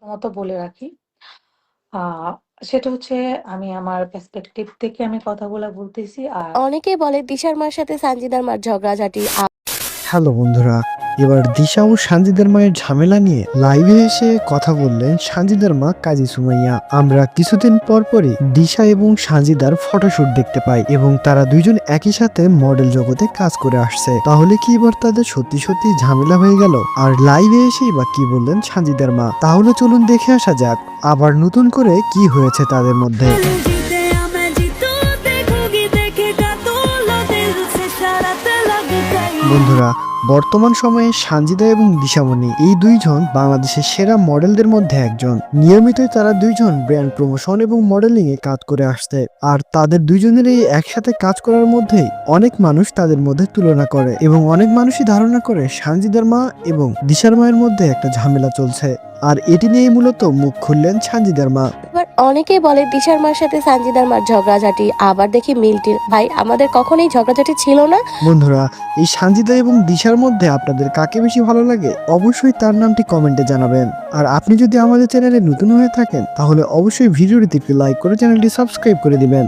প্রথমত বলে রাখি। আ সেটা হচ্ছে আমি আমার পার্সপেক্টিভ থেকে আমি কথাগুলা বলতেছি। আর অনেকেই বলে দিশার মার সাথে সানজিদার মার ঝগড়াঝাটি। হ্যালো বন্ধুরা, এবার দিশা ও সানজিদার মায়ের ঝামেলা নিয়ে লাইভে এসে কথা বললেন সানজিদার মা কাজী সুমাইয়া। আমরা কিছুদিন পরই দিশা এবং সানজিদার ফটোশুট দেখতে পাই এবং তারা দুইজন একই সাথে মডেল জগতে কাজ করে আসছে। তাহলে কি এবার তাদের সত্যি সত্যি ঝামেলা হয়ে গেল? আর লাইভে এসেই বা কি বললেন সানজিদার মা? তাহলে চলুন দেখে আসা যাক আবার নতুন করে কি হয়েছে তাদের মধ্যে। বন্ধুরা, বর্তমান সময়ে সানজিদা এবং দিশামণি এই দুইজন বাংলাদেশের সেরা মডেলদের মধ্যে একজন। নিয়মিতই তারা দুইজন ব্র্যান্ড প্রমোশন এবং মডেলিং এ কাজ করে আসছে। আর তাদের দুইজনের এই একসাথে কাজ করার মধ্যেই অনেক মানুষ তাদের মধ্যে তুলনা করে এবং অনেক মানুষই ধারণা করে সানজিদার মা এবং দিশার মায়ের মধ্যে একটা ঝামেলা চলছে। আর এটি নিয়ে মূলত মুখ খুললেন সানজিদার মা। এবার অনেকেই বলে দিশার মার সাথে সানজিদার মার ঝগড়াঝাটি, আবার দেখি মিলটির। ভাই, আমাদের কখনোই ঝগড়াঝাটি ছিল না। বন্ধুরা, এই সানজিদা এবং দিশার মধ্যে আপনাদের কাকে বেশি ভালো লাগে অবশ্যই তার নামটি কমেন্টে জানাবেন। আর আপনি যদি আমাদের চ্যানেলে নতুন হয়ে থাকেন তাহলে অবশ্যই ভিডিওটিতে একটি লাইক করে চ্যানেলটি সাবস্ক্রাইব করে দিবেন।